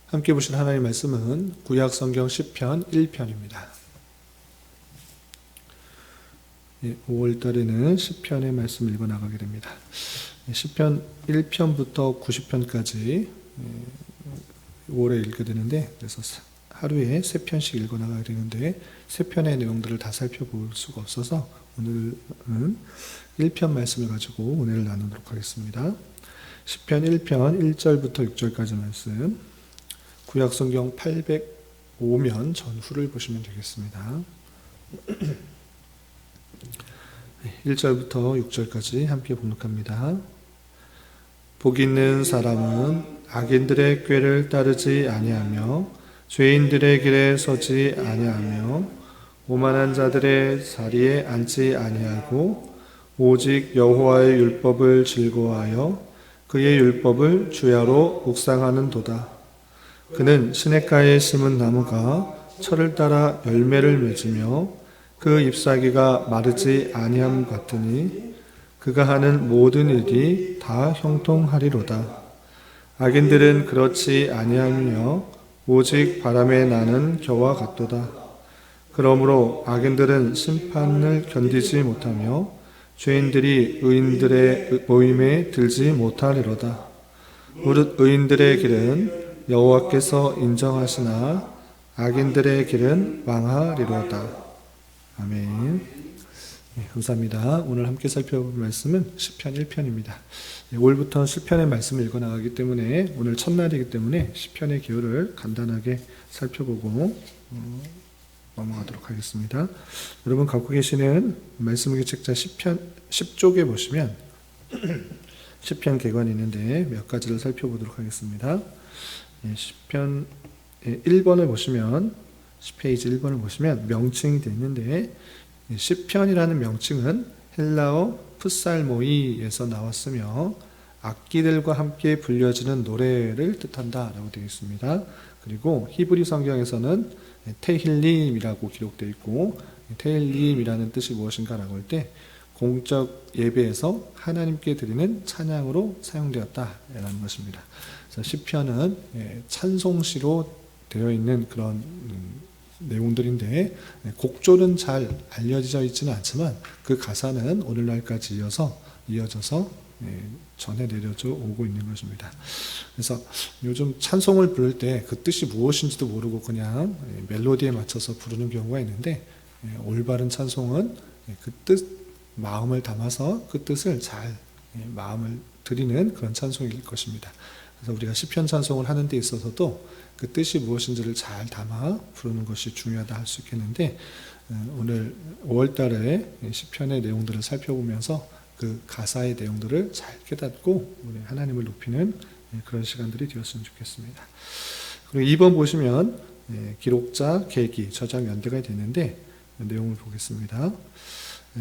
함께 보실 하나님의 말씀은 구약 성경 시편 1편입니다. 5월 달에는 시편의 말씀을 읽어 나가게 됩니다. 시편 1편부터 90편까지 5월에 읽게 되는데, 그래서 하루에 3편씩 읽어 나가게 되는데 3편의 내용들을 다 살펴볼 수가 없어서 오늘은 1편 말씀을 가지고 은혜를 나누도록 하겠습니다. 시편 1편 1절부터 6절까지 말씀, 구약 성경 805면 전후를 보시면 되겠습니다. 1절부터 6절까지 함께 봉독합니다. 복 있는 사람은 악인들의 꾀를 따르지 아니하며 죄인들의 길에 서지 아니하며 오만한 자들의 자리에 앉지 아니하고 오직 여호와의 율법을 즐거워하여 그의 율법을 주야로 묵상하는도다. 그는 시냇가에 심은 나무가 철을 따라 열매를 맺으며 그 잎사귀가 마르지 아니함 같으니 그가 하는 모든 일이 다 형통하리로다. 악인들은 그렇지 아니하며 오직 바람에 나는 겨와 같도다. 그러므로 악인들은 심판을 견디지 못하며 죄인들이 의인들의 모임에 들지 못하리로다. 무릇 의인들의 길은 여호와께서 인정하시나 악인들의 길은 망하리로다. 아멘. 네, 감사합니다. 오늘 함께 살펴볼 말씀은 시편 1편입니다. 올부터 시편의 말씀을 읽어 나가기 때문에 오늘 첫날이기 때문에 시편의 기호를 간단하게 살펴보고 넘어가도록 하겠습니다. 여러분 갖고 계시는 말씀의 책자 시편 10쪽에 보시면 시편 개관이 있는데 몇 가지를 살펴보도록 하겠습니다. 시편 1번을 보시면, 페이지 1번을 보시면 명칭이 되어 있는데, 시편이라는 명칭은 헬라어 프살모이에서 나왔으며 악기들과 함께 불려지는 노래를 뜻한다라고 되어 있습니다. 그리고 히브리 성경에서는 테힐림이라고 기록되어 있고, 테힐림이라는 뜻이 무엇인가라고 할 때 공적 예배에서 하나님께 드리는 찬양으로 사용되었다라는 것입니다. 그래서 시편은 찬송시로 되어 있는 그런 내용들인데 곡조는 잘 알려져 있지는 않지만 그 가사는 오늘날까지 이어져서 전해 내려져 오고 있는 것입니다. 그래서 요즘 찬송을 부를 때 그 뜻이 무엇인지도 모르고 그냥 멜로디에 맞춰서 부르는 경우가 있는데, 올바른 찬송은 그 뜻, 마음을 담아서 그 뜻을 잘 마음을 드리는 그런 찬송일 것입니다. 그래서 우리가 시편 찬송을 하는 데 있어서도 그 뜻이 무엇인지를 잘 담아 부르는 것이 중요하다 할 수 있겠는데, 오늘 5월달에 시편의 내용들을 살펴보면서 그 가사의 내용들을 잘 깨닫고 우리 하나님을 높이는 그런 시간들이 되었으면 좋겠습니다. 그리고 2번 보시면 기록자, 계기, 저장 연대가 되는데 내용을 보겠습니다.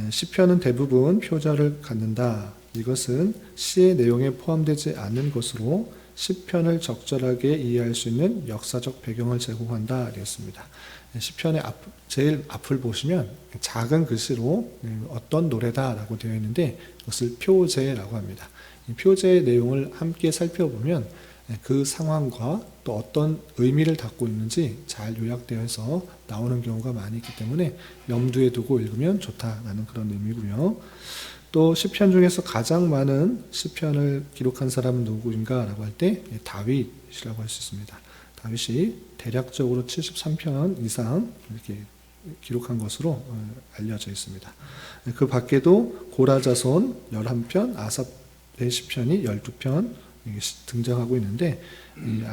시편은 대부분 표절을 갖는다. 이것은 시의 내용에 포함되지 않는 것으로 시편을 적절하게 이해할 수 있는 역사적 배경을 제공한다 되었습니다. 시편의 제일 앞을 보시면 작은 글씨로 어떤 노래다라고 되어 있는데 이것을 표제라고 합니다. 이 표제의 내용을 함께 살펴보면 그 상황과 또 어떤 의미를 담고 있는지 잘 요약되어서 나오는 경우가 많이 있기 때문에 염두에 두고 읽으면 좋다라는 그런 의미고요. 또 시편 중에서 가장 많은 시편을 기록한 사람은 누구인가라고 할 때 다윗이라고 할 수 있습니다. 다윗이 대략적으로 73편 이상 이렇게 기록한 것으로 알려져 있습니다. 그 밖에도 고라 자손 11편, 아삽의 시편이 12편 등장하고 있는데, 이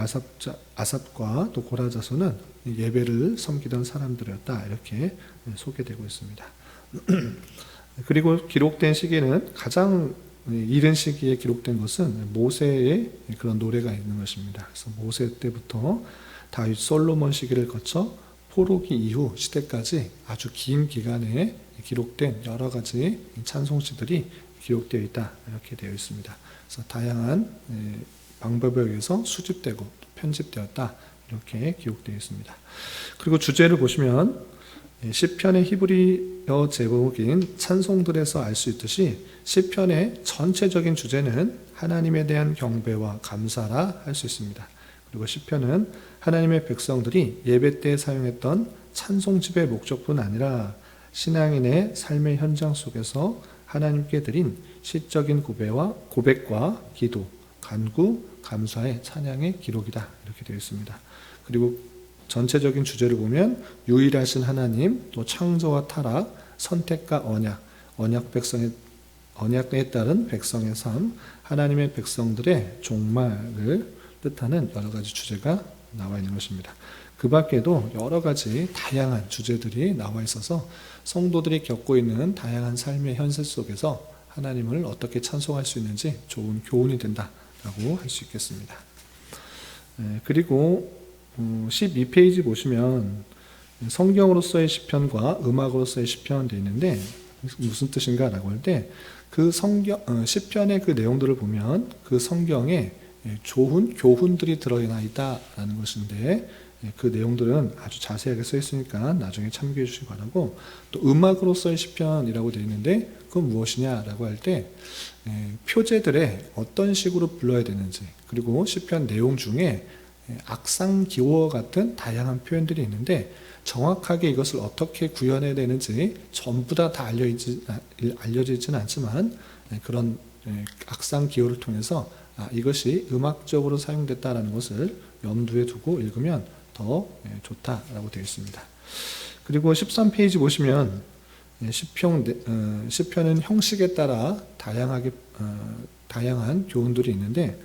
아삽과 또 고라 자손은 예배를 섬기던 사람들이었다 이렇게 소개되고 있습니다. 그리고 기록된 시기는 가장 이른 시기에 기록된 것은 모세의 그런 노래가 있는 것입니다. 그래서 모세 때부터 다윗 솔로몬 시기를 거쳐 포로기 이후 시대까지 아주 긴 기간에 기록된 여러 가지 찬송시들이 기록되어 있다 이렇게 되어 있습니다. 그래서 다양한 방법에 의해서 수집되고 편집되었다 이렇게 기록되어 있습니다. 그리고 주제를 보시면 시편의 히브리어 제목인 찬송들에서 알 수 있듯이 시편의 전체적인 주제는 하나님에 대한 경배와 감사라 할 수 있습니다. 그리고 시편은 하나님의 백성들이 예배 때 사용했던 찬송집의 목적뿐 아니라 신앙인의 삶의 현장 속에서 하나님께 드린 시적인 고백과 기도, 간구, 감사의 찬양의 기록이다. 이렇게 되어 있습니다. 그리고 전체적인 주제를 보면 유일하신 하나님, 또 창조와 타락, 선택과 언약에 따른 백성의 삶, 하나님의 백성들의 종말을 뜻하는 여러 가지 주제가 나와 있는 것입니다. 그 밖에도 여러 가지 다양한 주제들이 나와 있어서 성도들이 겪고 있는 다양한 삶의 현실 속에서 하나님을 어떻게 찬송할 수 있는지 좋은 교훈이 된다라고 할 수 있겠습니다. 그리고 12페이지 보시면 성경으로서의 시편과 음악으로서의 시편 되어 있는데 무슨 뜻인가 라고 할 때 그 시편의 그 내용들을 보면 그 성경에 좋은 교훈들이 들어있나 있다라는 것인데 그 내용들은 아주 자세하게 써 있으니까 나중에 참고해 주시기 바라고, 또 음악으로서의 시편이라고 되어 있는데 그건 무엇이냐라고 할 때 표제들의 어떤 식으로 불러야 되는지, 그리고 시편 내용 중에 악상기호와 같은 다양한 표현들이 있는데 정확하게 이것을 어떻게 구현해야 되는지 전부 다 알려지지는 않지만 그런 악상기호를 통해서 이것이 음악적으로 사용됐다는 것을 염두에 두고 읽으면 더 좋다라고 되어 있습니다. 그리고 13페이지 보시면 시편은 형식에 따라 다양한 교훈들이 있는데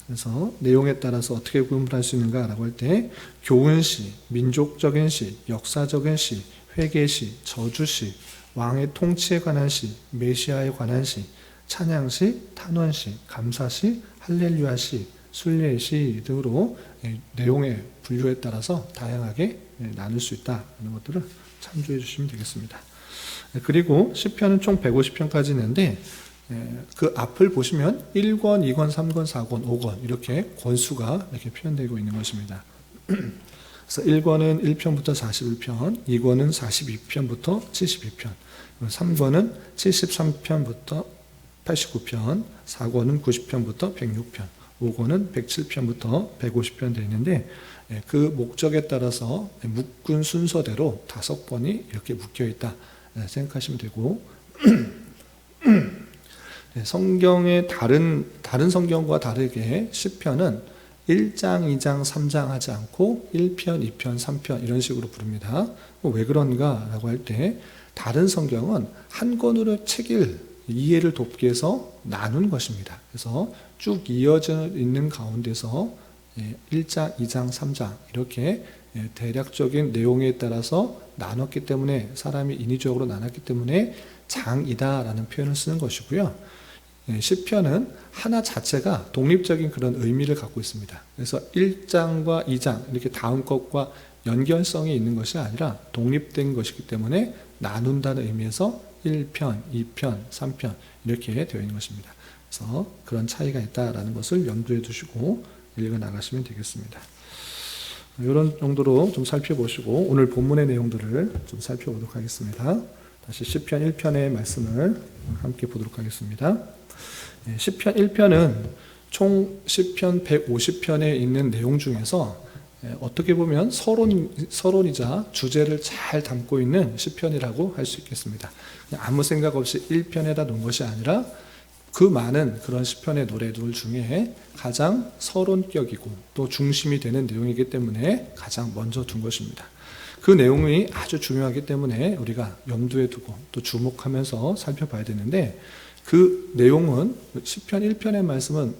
그래서 내용에 따라서 어떻게 구분할 수 있는가라고 할 때 교훈시, 민족적인 시, 역사적인 시, 회개시, 저주시, 왕의 통치에 관한 시, 메시아에 관한 시, 찬양시, 탄원시, 감사시, 할렐루야시, 순례시 등으로 내용의 분류에 따라서 다양하게 나눌 수 있다는 것들을 참조해 주시면 되겠습니다. 그리고 시편은 총 150편까지 있는데 그 앞을 보시면 1권, 2권, 3권, 4권, 5권 이렇게 권수가 이렇게 표현되고 있는 것입니다. 그래서 1권은 1편부터 41편, 2권은 42편부터 72편, 3권은 73편부터 89편, 4권은 90편부터 106편, 5권은 107편부터 150편 되어 있는데 그 목적에 따라서 묶은 순서대로 5권이 이렇게 묶여 있다 생각하시면 되고, 성경의 다른 성경과 다르게 시편은 1장, 2장, 3장 하지 않고 1편, 2편, 3편 이런 식으로 부릅니다. 왜 그런가 라고 할 때 다른 성경은 한 권으로 책을 이해를 돕기 위해서 나눈 것입니다. 그래서 쭉 이어져 있는 가운데서 1장, 2장, 3장 이렇게 대략적인 내용에 따라서 나눴기 때문에, 사람이 인위적으로 나눴기 때문에 장이다라는 표현을 쓰는 것이고요. 시편은 하나 자체가 독립적인 그런 의미를 갖고 있습니다. 그래서 1장과 2장 이렇게 다음 것과 연결성이 있는 것이 아니라 독립된 것이기 때문에 나눈다는 의미에서 1편, 2편, 3편 이렇게 되어 있는 것입니다. 그래서 그런 차이가 있다라는 것을 염두에 두시고 읽어 나가시면 되겠습니다. 이런 정도로 좀 살펴보시고 오늘 본문의 내용들을 좀 살펴보도록 하겠습니다. 다시 시편 1편의 말씀을 함께 보도록 하겠습니다. 시편 1편은 총 시편 150편에 있는 내용 중에서 어떻게 보면 서론이자 주제를 잘 담고 있는 시편이라고 할 수 있겠습니다. 그냥 아무 생각 없이 1편에다 놓은 것이 아니라 그 많은 그런 시편의 노래들 중에 가장 서론격이고 또 중심이 되는 내용이기 때문에 가장 먼저 둔 것입니다. 그 내용이 아주 중요하기 때문에 우리가 염두에 두고 또 주목하면서 살펴봐야 되는데, 그 내용은 시편 1편의 말씀은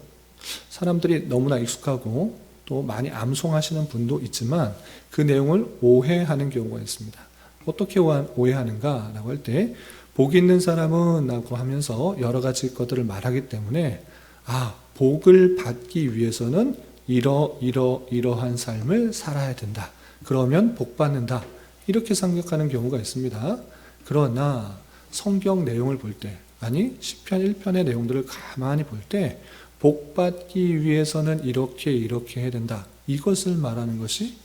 사람들이 너무나 익숙하고 또 많이 암송하시는 분도 있지만 그 내용을 오해하는 경우가 있습니다. 어떻게 오해하는가 라고 할 때 복 있는 사람은 라고 하면서 여러 가지 것들을 말하기 때문에 복을 받기 위해서는 이러한 삶을 살아야 된다. 그러면 복 받는다. 이렇게 생각하는 경우가 있습니다. 그러나 성경 내용을 볼 때, 아니 시편 1편의 내용들을 가만히 볼 때 복 받기 위해서는 이렇게 해야 된다. 이것을 말하는 것이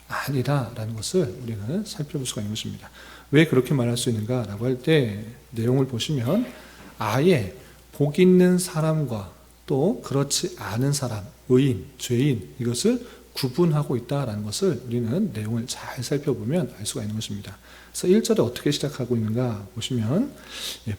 아니다라는 것을 우리는 살펴볼 수가 있는 것입니다. 왜 그렇게 말할 수 있는가라고 할 때 내용을 보시면 아예 복 있는 사람과 또 그렇지 않은 사람, 의인, 죄인, 이것을 구분하고 있다라는 것을 우리는 내용을 잘 살펴보면 알 수가 있는 것입니다. 그래서 1절에 어떻게 시작하고 있는가 보시면,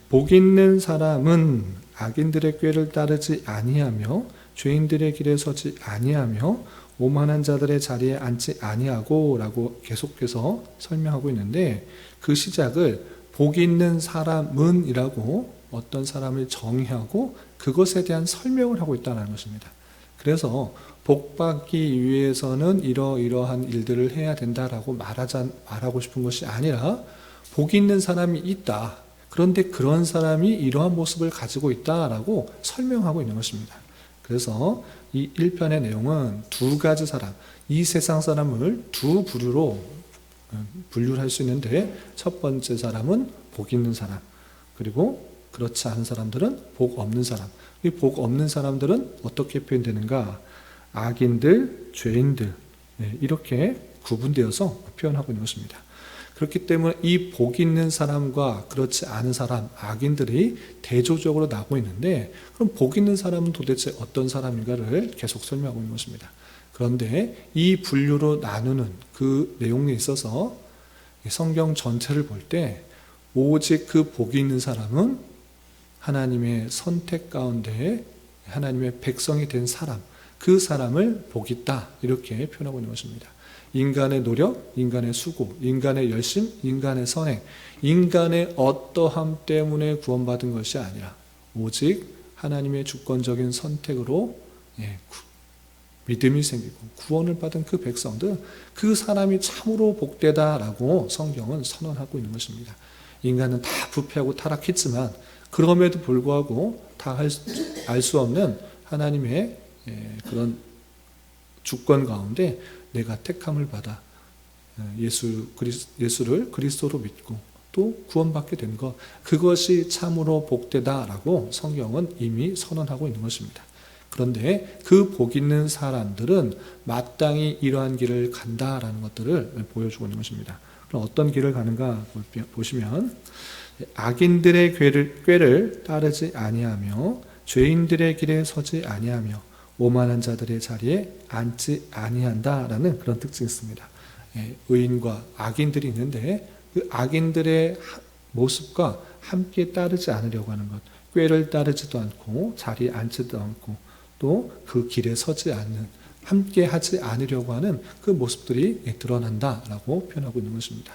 복 있는 사람은 악인들의 꾀를 따르지 아니하며 죄인들의 길에 서지 아니하며 오만한 자들의 자리에 앉지 아니하고 라고 계속해서 설명하고 있는데, 그 시작을 복 있는 사람은 이라고 어떤 사람을 정의하고 그것에 대한 설명을 하고 있다는 것입니다. 그래서 복받기 위해서는 이러이러한 일들을 해야 된다라고 말하고 싶은 것이 아니라, 복 있는 사람이 있다. 그런데 그런 사람이 이러한 모습을 가지고 있다라고 설명하고 있는 것입니다. 그래서 이 1편의 내용은 두 가지 사람, 이 세상 사람을 두 부류로 분류를 할 수 있는데, 첫 번째 사람은 복 있는 사람, 그리고 그렇지 않은 사람들은 복 없는 사람. 이 복 없는 사람들은 어떻게 표현되는가? 악인들, 죄인들, 이렇게 구분되어서 표현하고 있는 것입니다. 그렇기 때문에 이 복 있는 사람과 그렇지 않은 사람, 악인들이 대조적으로 나오고 있는데, 그럼 복 있는 사람은 도대체 어떤 사람인가를 계속 설명하고 있는 것입니다. 그런데 이 분류로 나누는 그 내용에 있어서 성경 전체를 볼 때, 오직 그 복이 있는 사람은 하나님의 선택 가운데 하나님의 백성이 된 사람, 그 사람을 복 있다, 이렇게 표현하고 있는 것입니다. 인간의 노력, 인간의 수고, 인간의 열심, 인간의 선행, 인간의 어떠함 때문에 구원받은 것이 아니라 오직 하나님의 주권적인 선택으로 믿음이 생기고 구원을 받은 그 백성들, 그 사람이 참으로 복되다라고 성경은 선언하고 있는 것입니다. 인간은 다 부패하고 타락했지만 그럼에도 불구하고 다 알 수 없는 하나님의 그런 주권 가운데 내가 택함을 받아 예수를 그리스도로 믿고 또 구원받게 된 것, 그것이 참으로 복되다라고 성경은 이미 선언하고 있는 것입니다. 그런데 그 복 있는 사람들은 마땅히 이러한 길을 간다라는 것들을 보여주고 있는 것입니다. 그럼 어떤 길을 가는가 보시면, 악인들의 꾀를 따르지 아니하며 죄인들의 길에 서지 아니하며 오만한 자들의 자리에 앉지 아니한다라는 그런 특징이 있습니다. 의인과 악인들이 있는데, 그 악인들의 모습과 함께 따르지 않으려고 하는 것, 꾀를 따르지도 않고 자리에 앉지도 않고 또 그 길에 서지 않는, 함께 하지 않으려고 하는 그 모습들이 드러난다라고 표현하고 있는 것입니다.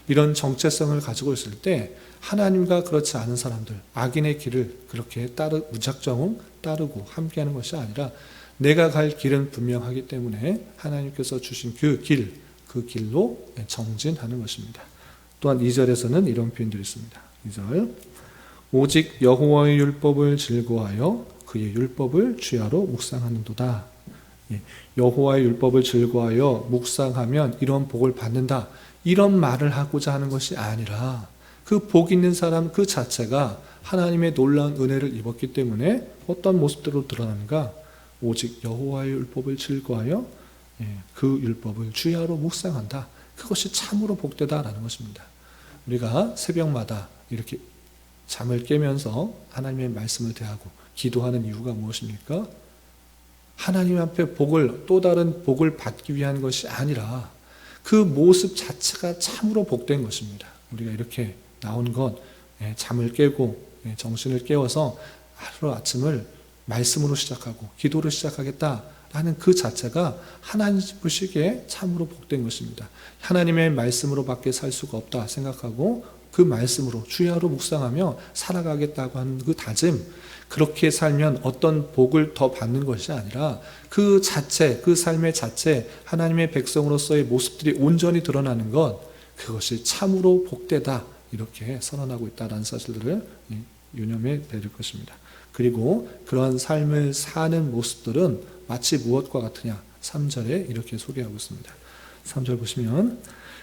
이런 정체성을 가지고 있을 때 하나님과 그렇지 않은 사람들, 악인의 길을 그렇게 무작정 따르고 함께하는 것이 아니라, 내가 갈 길은 분명하기 때문에 하나님께서 주신 그 길로 정진하는 것입니다. 또한 2절에서는 이런 표현들이 있습니다. 2절, 오직 여호와의 율법을 즐거워하여 그의 율법을 주야로 묵상하는도다. 여호와의 율법을 즐거워하여 묵상하면 이런 복을 받는다, 이런 말을 하고자 하는 것이 아니라, 그 복 있는 사람 그 자체가 하나님의 놀라운 은혜를 입었기 때문에 어떤 모습대로 드러나는가? 오직 여호와의 율법을 즐거워하여 그 율법을 주야로 묵상한다. 그것이 참으로 복되다라는 것입니다. 우리가 새벽마다 이렇게 잠을 깨면서 하나님의 말씀을 대하고 기도하는 이유가 무엇입니까? 하나님 앞에 또 다른 복을 받기 위한 것이 아니라 그 모습 자체가 참으로 복된 것입니다. 우리가 이렇게 나온 건 잠을 깨고 정신을 깨워서 하루 아침을 말씀으로 시작하고 기도로 시작하겠다라는 그 자체가 하나님 보시기에 참으로 복된 것입니다. 하나님의 말씀으로 밖에 살 수가 없다 생각하고 그 말씀으로 주야로 묵상하며 살아가겠다고 하는 그 다짐, 그렇게 살면 어떤 복을 더 받는 것이 아니라 그 자체, 그 삶의 자체, 하나님의 백성으로서의 모습들이 온전히 드러나는 것, 그것이 참으로 복되다, 이렇게 선언하고 있다는 사실들을 유념해 드릴 것입니다. 그리고 그런 삶을 사는 모습들은 마치 무엇과 같으냐? 3절에 이렇게 소개하고 있습니다. 3절 보시면,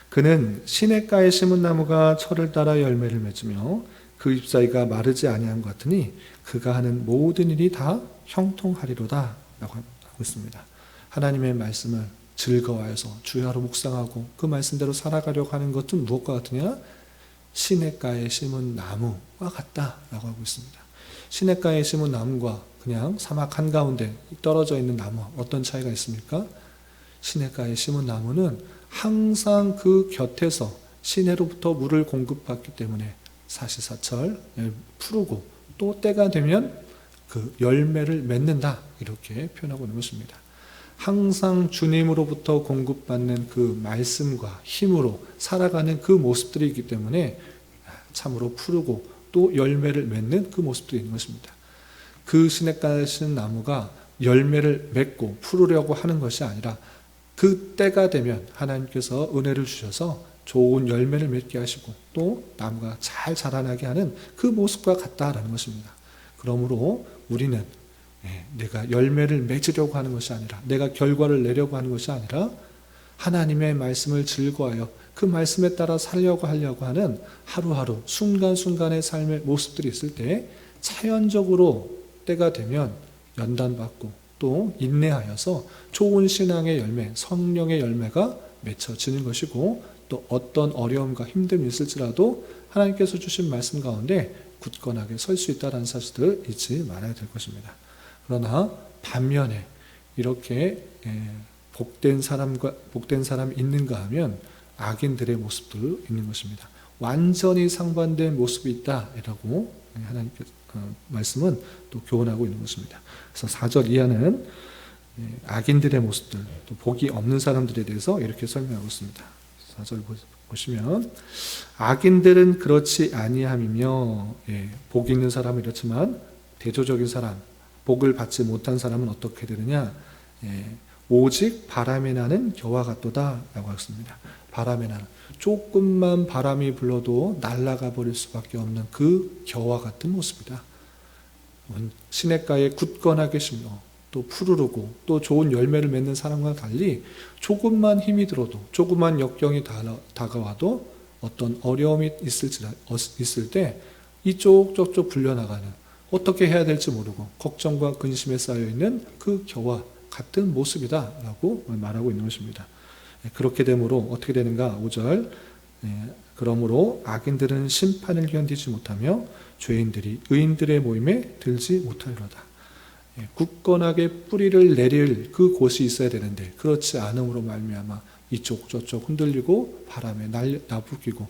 그는 시냇가에 심은 나무가 철을 따라 열매를 맺으며 그 잎사귀가 마르지 아니한 것 같으니 그가 하는 모든 일이 다 형통하리로다 라고 하고 있습니다. 하나님의 말씀을 즐거워해서 주야로 묵상하고 그 말씀대로 살아가려고 하는 것은 무엇과 같으냐? 시냇가에 심은 나무와 같다라고 하고 있습니다. 시냇가에 심은 나무가 그냥 사막 한가운데 떨어져 있는 나무 어떤 차이가 있습니까? 시냇가에 심은 나무는 항상 그 곁에서 시내로부터 물을 공급받기 때문에 사시사철 푸르고 또 때가 되면 그 열매를 맺는다 이렇게 표현하고 있는 것입니다. 항상 주님으로부터 공급받는 그 말씀과 힘으로 살아가는 그 모습들이 있기 때문에 참으로 푸르고 또 열매를 맺는 그 모습들이 있는 것입니다. 그 시냇가에 심은 나무가 열매를 맺고 푸르려고 하는 것이 아니라 그 때가 되면 하나님께서 은혜를 주셔서 좋은 열매를 맺게 하시고 또 나무가 잘 자라나게 하는 그 모습과 같다라는 것입니다. 그러므로 우리는 내가 열매를 맺으려고 하는 것이 아니라 내가 결과를 내려고 하는 것이 아니라 하나님의 말씀을 즐거워하여 그 말씀에 따라 살려고 하려고 하는 하루하루 순간순간의 삶의 모습들이 있을 때 자연적으로 때가 되면 연단받고 또 인내하여서 좋은 신앙의 열매, 성령의 열매가 맺혀지는 것이고 또 어떤 어려움과 힘듦이 있을지라도 하나님께서 주신 말씀 가운데 굳건하게 설 수 있다는 사실을 잊지 말아야 될 것입니다. 그러나 반면에 이렇게 복된 사람이 있는가 하면 악인들의 모습도 있는 것입니다. 완전히 상반된 모습이 있다라고 하나님께서 말씀은 또 교훈하고 있는 것입니다. 그래서 4절 이하는 악인들의 모습들, 또 복이 없는 사람들에 대해서 이렇게 설명하고 있습니다. 4절 보시면 악인들은 그렇지 아니함이며 복 있는 사람은 이렇지만 대조적인 사람, 복을 받지 못한 사람은 어떻게 되느냐? 오직 바람에 나는 겨와 같도다 라고 했습니다. 바람에 나는 조금만 바람이 불러도 날아가 버릴 수밖에 없는 그 겨와 같은 모습이다. 시냇가에 굳건하게 심어 또 푸르르고 또 좋은 열매를 맺는 사람과 달리 조금만 힘이 들어도 조금만 역경이 다가와도 어떤 어려움이 있을 때 이쪽 저쪽 불려나가는 어떻게 해야 될지 모르고 걱정과 근심에 쌓여있는 그 겨와 같은 모습이다 라고 말하고 있는 것입니다. 그렇게 되므로 어떻게 되는가? 5절 그러므로 악인들은 심판을 견디지 못하며 죄인들이 의인들의 모임에 들지 못하리로다. 굳건하게 뿌리를 내릴 그 곳이 있어야 되는데 그렇지 않음으로 말미암아 이쪽 저쪽 흔들리고 바람에 나부끼고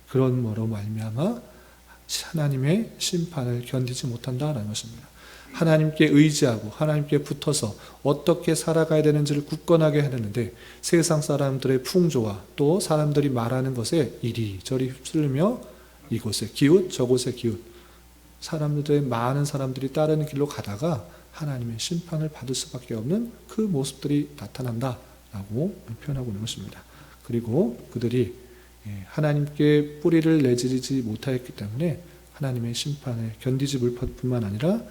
그런 뭐로 말미암아 하나님의 심판을 견디지 못한다라는 것입니다. 하나님께 의지하고 하나님께 붙어서 어떻게 살아가야 되는지를 굳건하게 하려는데 세상 사람들의 풍조와 또 사람들이 말하는 것에 이리저리 휩쓸리며 이곳에 기웃 저곳에 기웃 많은 사람들이 따르는 길로 가다가 하나님의 심판을 받을 수밖에 없는 그 모습들이 나타난다라고 표현하고 있는 것입니다. 그리고 그들이 하나님께 뿌리를 내지르지 못하였기 때문에 하나님의 심판을 견디지 못할 뿐만 아니라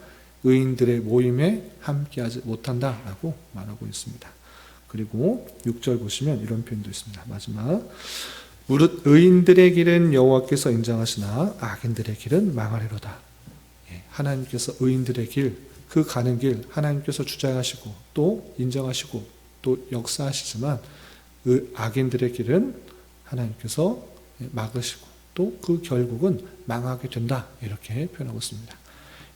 의인들의 모임에 함께하지 못한다라고 말하고 있습니다. 그리고 6절 보시면 이런 표현도 있습니다. 마지막 무릇 의인들의 길은 여호와께서 인정하시나 악인들의 길은 망하리로다. 하나님께서 의인들의 길, 그 가는 길 하나님께서 주장하시고 또 인정하시고 또 역사하시지만 악인들의 길은 하나님께서 막으시고 또 그 결국은 망하게 된다 이렇게 표현하고 있습니다.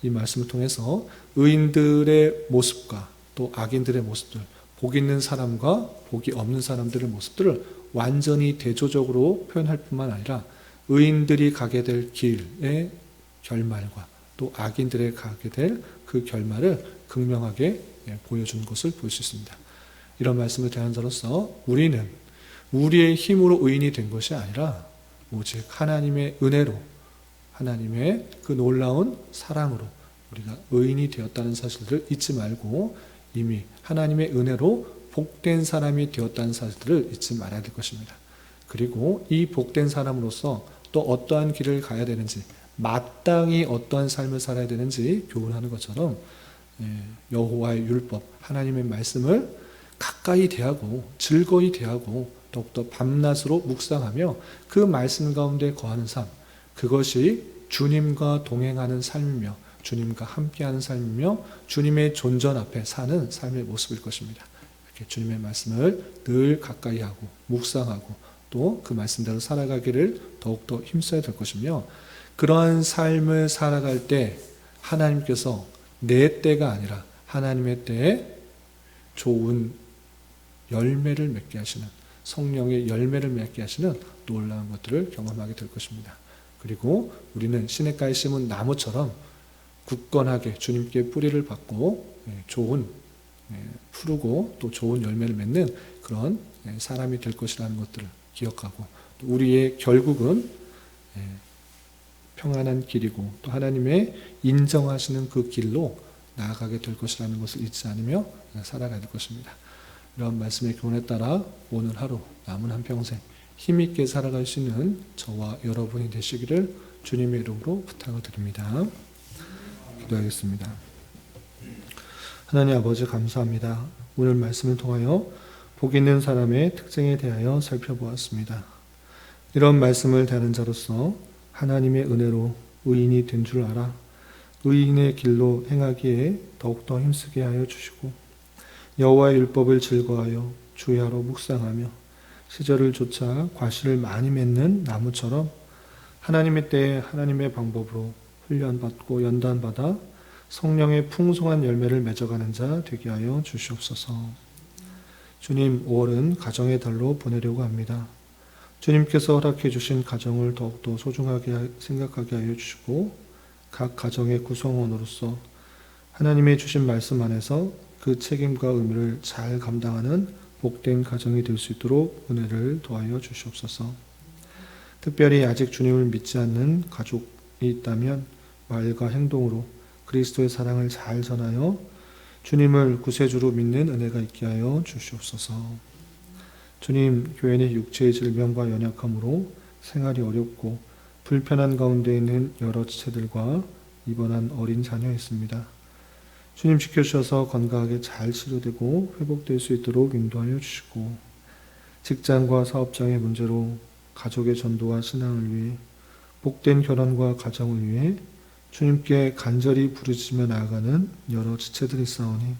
이 말씀을 통해서 의인들의 모습과 또 악인들의 모습들, 복 있는 사람과 복이 없는 사람들의 모습들을 완전히 대조적으로 표현할 뿐만 아니라 의인들이 가게 될 길의 결말과 또 악인들의 가게 될 그 결말을 극명하게 보여주는 것을 볼 수 있습니다. 이런 말씀을 대한 자로서 우리는 우리의 힘으로 의인이 된 것이 아니라 오직 하나님의 은혜로 하나님의 그 놀라운 사랑으로 우리가 의인이 되었다는 사실을 잊지 말고 이미 하나님의 은혜로 복된 사람이 되었다는 사실을 잊지 말아야 될 것입니다. 그리고 이 복된 사람으로서 또 어떠한 길을 가야 되는지 마땅히 어떠한 삶을 살아야 되는지 교훈하는 것처럼 여호와의 율법 하나님의 말씀을 가까이 대하고 즐거이 대하고 더욱더 밤낮으로 묵상하며 그 말씀 가운데 거하는 삶 그것이 주님과 동행하는 삶이며 주님과 함께하는 삶이며 주님의 존전 앞에 사는 삶의 모습일 것입니다. 이렇게 주님의 말씀을 늘 가까이 하고 묵상하고 또 그 말씀대로 살아가기를 더욱더 힘써야 될 것이며 그러한 삶을 살아갈 때 하나님께서 내 때가 아니라 하나님의 때에 좋은 열매를 맺게 하시는, 성령의 열매를 맺게 하시는 놀라운 것들을 경험하게 될 것입니다. 그리고 우리는 시냇가에 심은 나무처럼 굳건하게 주님께 뿌리를 받고 좋은, 푸르고 또 좋은 열매를 맺는 그런 사람이 될 것이라는 것들을 기억하고, 우리의 결국은 평안한 길이고 또 하나님의 인정하시는 그 길로 나아가게 될 것이라는 것을 잊지 않으며 살아가야 될 것입니다. 이런 말씀의 교훈에 따라 오늘 하루 남은 한평생 힘있게 살아갈 수 있는 저와 여러분이 되시기를 주님의 이름으로 부탁을 드립니다. 기도하겠습니다. 하나님 아버지 감사합니다. 오늘 말씀을 통하여 복 있는 사람의 특징에 대하여 살펴보았습니다. 이런 말씀을 다는 자로서 하나님의 은혜로 의인이 된 줄 알아 의인의 길로 행하기에 더욱더 힘쓰게 하여 주시고, 여호와의 율법을 즐거워하여 주야로 묵상하며 시절을 쫓아 과실을 많이 맺는 나무처럼 하나님의 때에 하나님의 방법으로 훈련받고 연단받아 성령의 풍성한 열매를 맺어가는 자 되게 하여 주시옵소서. 주님, 5월은 가정의 달로 보내려고 합니다. 주님께서 허락해 주신 가정을 더욱더 소중하게 생각하게 하여 주시고, 각 가정의 구성원으로서 하나님의 주신 말씀 안에서 그 책임과 의무를 잘 감당하는 복된 가정이 될 수 있도록 은혜를 더하여 주시옵소서. 특별히 아직 주님을 믿지 않는 가족이 있다면 말과 행동으로 그리스도의 사랑을 잘 전하여 주님을 구세주로 믿는 은혜가 있게 하여 주시옵소서. 주님, 교회는 육체의 질병과 연약함으로 생활이 어렵고 불편한 가운데 있는 여러 지체들과 입원한 어린 자녀 있습니다. 주님 지켜주셔서 건강하게 잘 치료되고 회복될 수 있도록 인도하여 주시고, 직장과 사업장의 문제로 가족의 전도와 신앙을 위해, 복된 결혼과 가정을 위해 주님께 간절히 부르짖으며 나아가는 여러 지체들이 있사오니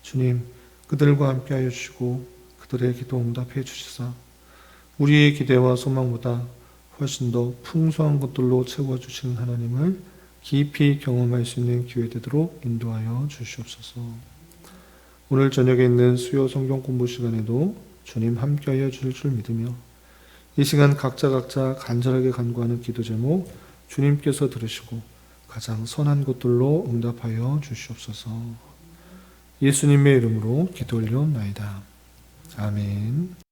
주님, 그들과 함께하여 주시고 그들의 기도 응답해 주시사 우리의 기대와 소망보다 훨씬 더 풍성한 것들로 채워주시는 하나님을 깊이 경험할 수 있는 기회 되도록 인도하여 주시옵소서. 오늘 저녁에 있는 수요 성경 공부 시간에도 주님 함께하여 주실 줄 믿으며 이 시간 각자 간절하게 간구하는 기도 제목 주님께서 들으시고 가장 선한 것들로 응답하여 주시옵소서. 예수님의 이름으로 기도 올려옵나이다. 아멘.